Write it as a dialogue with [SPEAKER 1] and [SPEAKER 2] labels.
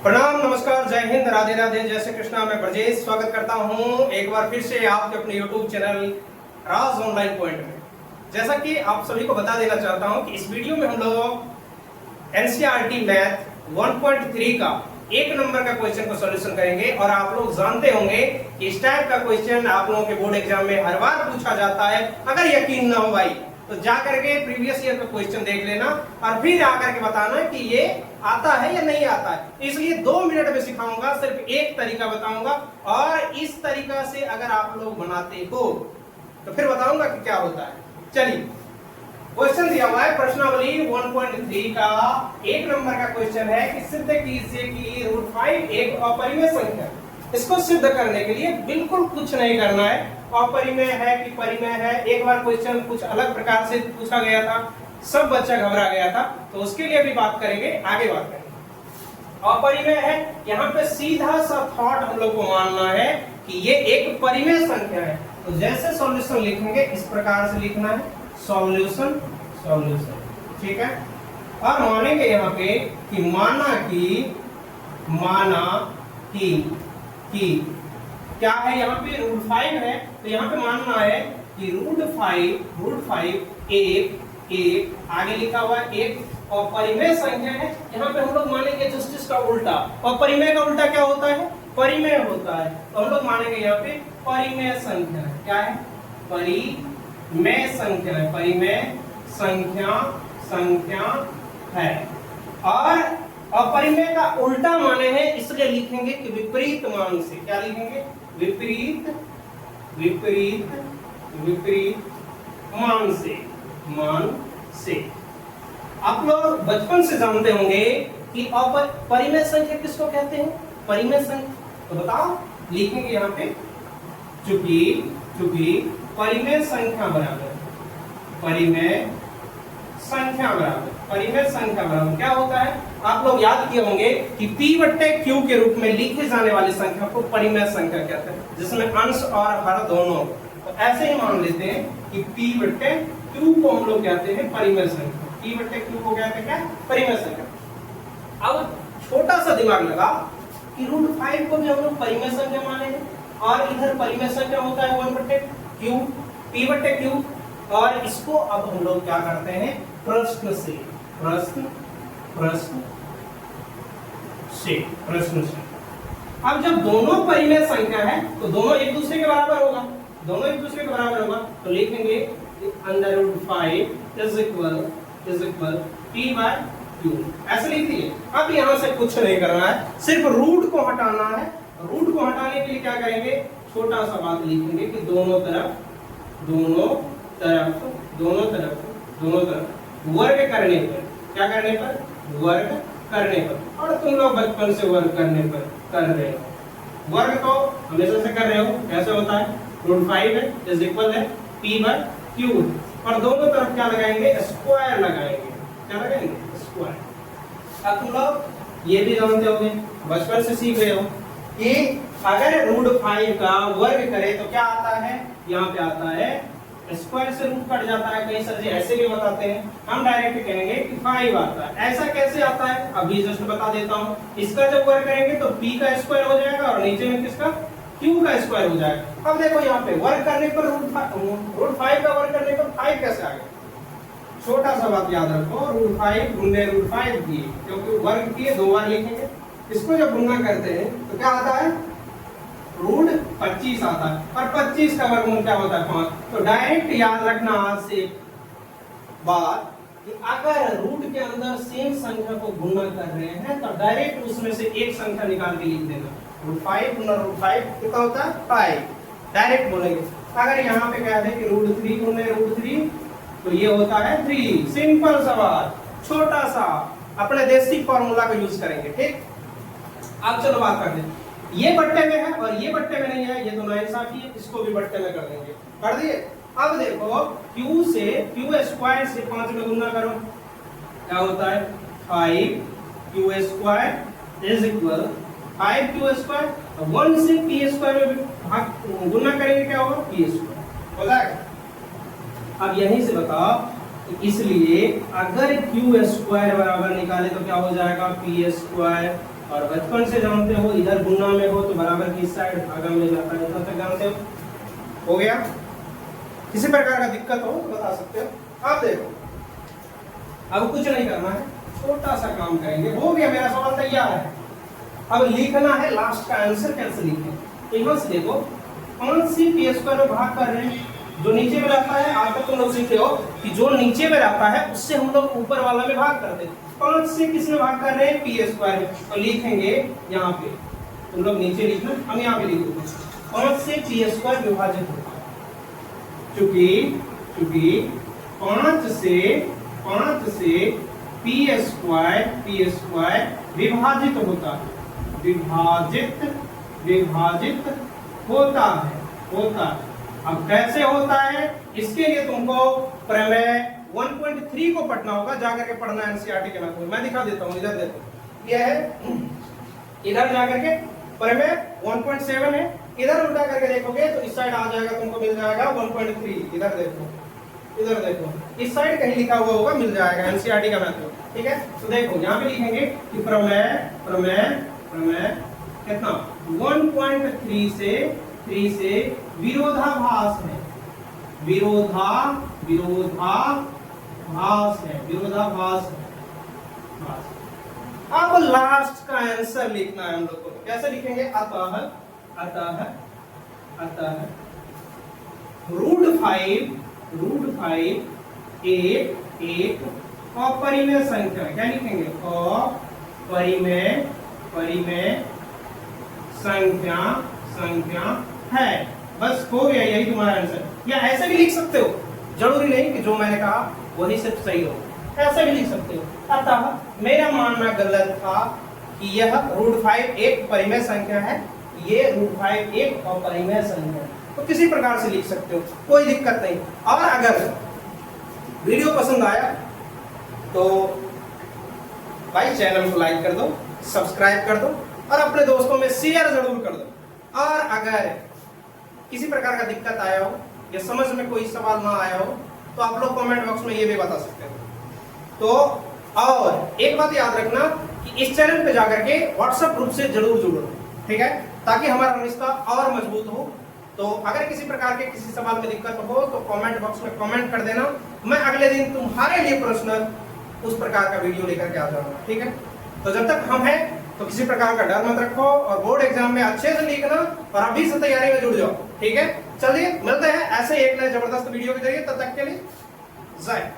[SPEAKER 1] प्रणाम, नमस्कार, जय हिंद, राधे राधे, जय श्री कृष्णा। मैं ब्रजेश स्वागत करता हूं एक बार फिर से आपके अपने YouTube चैनल राज ऑनलाइन पॉइंट में। जैसा कि आप सभी को बता देना चाहता हूं कि इस वीडियो में हम लोग एनसीईआरटी मैथ 1.3 का 1 नंबर का क्वेश्चन को सॉल्यूशन करेंगे। और आप लोग जानते होंगे कि इस टाइप का क्वेश्चन आप लोगों के बोर्ड एग्जाम में हर बार पूछा जाता है। अगर यकीन ना हो भाई तो जाकर के प्रीवियस ईयर का क्वेश्चन देख लेना और फिर आकर के बताना कि ये आता है या नहीं आता है। इसलिए 2 मिनट में सिखाऊंगा, सिर्फ एक तरीका बताऊंगा और इस तरीका से अगर आप लोग बनाते हो तो फिर बताऊंगा कि क्या होता है। चलिए, क्वेश्चन दिया हुआ है प्रश्नावली 1.3 का 1 नंबर का क्वेश्चन है कि सिद्ध कीजिए कि √5 एक अपरिमेय संख्या। इसको सिद्ध करने के लिए बिल्कुल कुछ नहीं करना है। अपरिमेय है कि परिमेय है, एक बार क्वेश्चन कुछ अलग प्रकार से पूछा गया था, सब बच्चा घबरा गया था, तो उसके लिए भी बात करेंगे, आगे बात करेंगे। अपरिमेय है, यहाँ पे सीधा सा थॉट हम लोग को मानना है कि ये एक परिमेय संख्या है। तो जैसे सॉल्यूशन लिखेंगे इस प्रकार से लिखना है, सॉल्यूशन सॉल्यूशन, ठीक है। और मानेंगे यहाँ पे कि माना कि क्या है, यहाँ पे √5 है, तो यहाँ पे मानना है कि √5 एक आगे लिखा हुआ है एक और परिमेय संख्या है। यहाँ पे हम लोग मानेंगे जस्टिस का उल्टा, और परिमेय का उल्टा क्या होता है, परिमेय होता है। तो हम लोग मानेंगे यहाँ पे परिमेय संख्या है। क्या है, परिमेय संख्या है, परिमेय संख्या है। और अपरिमेय का उल्टा माने हैं, इसलिए लिखेंगे कि विपरीत मान से। क्या लिखेंगे, विपरीत मान से। आप लोग बचपन से जानते होंगे कि परिमेय संख्या किसको कहते हैं, परिमेय संख्या। तो बताओ, लिखेंगे यहाँ पे चूंकि परिमेय संख्या बराबर क्या होता है, आप लोग याद किए होंगे कि P/Q के रूप में लिखे जाने वाली संख्या को परिमेय संख्या कहते हैं, जिसमें अंश और हर दोनों। तो ऐसे ही मान लेते हैं कि P/Q को हम लोग कहते हैं परिमेय संख्या। P/Q को कहते हैं क्या, परिमेय संख्या। अब छोटा सा दिमाग लगा कि √5 को भी हम लोग परिमेय संख्या माने हैं, और इधर परिमेय संख्या होता है 1/Q, P/Q। और इसको अब हम लोग क्या करते हैं, प्रश्न से अब जब दोनों परिमेय संख्या है तो दोनों एक दूसरे के बराबर होगा, तो लिखेंगे √5 इज इक्वल P/Q, ऐसे लिखिए। अब यहाँ से कुछ नहीं करना है, सिर्फ रूट को हटाना है। रूट को हटाने के लिए क्या करेंगे, छोटा सा बात लिखेंगे कि दोनों तरफ वर्ग करने पर, क्या करने पर, वर्ग करने पर। और तुम लोग बचपन से वर्ग करने पर कर रहे हो, वर्ग तो हमेशा से कर रहे हो। कैसे होता है, √5 है इज इक्वल है P/Q, और दोनों तरफ क्या लगाएंगे, स्क्वायर लगाएंगे। क्या लगाएंगे, स्क्वायर। अब तुम लोग ये भी जानते होंगे, बचपन से सीख रहे हो कि अगर √5 का वर्ग करे तो क्या आता है, यहाँ पे आता है स्क्वायर से रूट कट जाता है। कई सर ऐसे भी बताते हैं, हम डायरेक्ट कहेंगे कि 5 आता है। ऐसा कैसे आता है, अभी जस्ट बता देता हूँ। इसका जब वर्ग करेंगे तो P का स्क्वायर हो जाएगा और नीचे में किसका, Q का स्क्वायर हो जाएगा। अब देखो यहाँ पे वर्ग करने पर √5 का वर्ग करने पर 5 कैसे आ गया। छोटा सा बात याद रखो, √5 गुने √5 किए, क्योंकि वर्ग किए 2 बार लिखेंगे। इसको जब गुना करते हैं तो क्या आता है, √25 आता है, और 25 का वर्गमूल क्या होता है, 5। तो डायरेक्ट याद रखना आज से बात कि अगर रूट के अंदर सेम संख्या को गुना कर रहे हैं तो डायरेक्ट उसमें से एक संख्या निकाल के लिख देना। √5 गुना √5 कितना होता है, 5, डायरेक्ट बोलेंगे। अगर यहाँ पे कह दें कि √3 गुने √3 तो ये होता है 3। सिंपल सा बात, छोटा सा, अपने देसी फॉर्मूला का यूज करेंगे, ठीक। अब चलो बात करते हैं, ये बट्टे में है और ये बट्टे में नहीं है, ये तो नाइंसाफी है, इसको भी बट्टे में कर देंगे। कर दिए। अब देखो Q स्क्वायर से 5 में गुना करो, क्या होता है, 5Q square is equal 5Q square. 1 से P स्क्वायर में गुना करेंगे, क्या होगा, P स्क्वायर हो जाएगा। अब यहीं से बताओ इसलिए अगर क्यू स्क्वायर बराबर निकाले तो क्या हो जाएगा पी स्क्वायर और बचपन से जानते हो इधर गुना में हो तो बराबर की साइड भागा में जाता है, इतना तक जानते हो गया। किसी प्रकार का दिक्कत हो तो बता सकते हो। आप देखो अब कुछ नहीं करना है, छोटा सा काम करेंगे, हो गया मेरा सवाल तैयार है। अब लिखना है लास्ट का आंसर कैसे लिखें। यहाँ से देखो 5 से पी स्क्वायर में भाग कर रहे हैं, जो नीचे में रहता है आज तक तुम लोग सीखे हो कि जो नीचे में रहता है उससे हम लोग ऊपर वाला में भाग करते हैं। 5 से किस में भाग कर रहे हैं, पी स्क्वायर में, तो लिखेंगे यहाँ पे, तुम लोग नीचे लिखना, हम यहाँ पे लिख देंगे 5 से पी स्क्वायर विभाजित होता है, क्योंकि 5 से पी स्क्वायर विभाजित होता है, विभाजित होता है। अब कैसे होता है, इसके लिए तुमको प्रमेय 1.3 को पढ़ना होगा, जाकर के पढ़ना एनसीईआरटी के नाम। मैं दिखा देता हूँ, इधर देखो, यह है, इधर जाकर के प्रमेय 1.7 है, इधर उल्टा करके देखोगे तो इस साइड आ जाएगा, तुमको मिल जाएगा 1.3। इधर देखो, इस साइड कहीं लिखा हुआ होगा, मिल जाएगा एनसीईआरटी का मैथड, ठीक है। तो देखो यहाँ पे लिखेंगे कि प्रमेय कितना 1.3 से विरोधाभास है, विरोधाभास है। अब लास्ट का आंसर लिखना है हम लोग को, कैसे लिखेंगे, अतः √5 एक अपरिमेय संख्या, क्या लिखेंगे, अपरिमेय संख्या है। बस हो गया, यही तुम्हारा आंसर। या ऐसे भी लिख सकते हो, जरूरी नहीं कि जो मैंने कहा वही सिर्फ सही हो, ऐसे भी लिख सकते हो। अतः मेरा मानना गलत था कि यह √5 एक परिमेय संख्या है, ये √5 एक अपरिमेय संख्या है, तो किसी प्रकार से लिख सकते हो, कोई दिक्कत नहीं। और अगर वीडियो पसंद आया तो भाई चैनल को लाइक कर दो, सब्सक्राइब कर दो और अपने दोस्तों में शेयर जरूर कर दो। और अगर किसी प्रकार का दिक्कत आया हो या समझ में कोई सवाल ना आया हो तो आप लोग कमेंट बॉक्स में ये भी बता सकते हो। तो और एक बात याद रखना कि इस चैनल पे जाकर के व्हाट्सएप ग्रुप से जरूर जुड़ो, ठीक है, ताकि हमारा रिश्ता और मजबूत हो। तो अगर किसी प्रकार के किसी सवाल में दिक्कत हो तो कमेंट बॉक्स में कमेंट कर देना, मैं अगले दिन तुम्हारे लिए पर्सनल उस प्रकार का वीडियो लेकर के आ जाऊंगा, ठीक है। तो जब तक हम हैं तो किसी प्रकार का डर मत रखो और बोर्ड एग्जाम में अच्छे से लिखना और अभी से तैयारी में जुड़ जाओ, ठीक है। चलिए मिलते हैं ऐसे एक नए जबरदस्त वीडियो के जरिए, तब तक के लिए जय।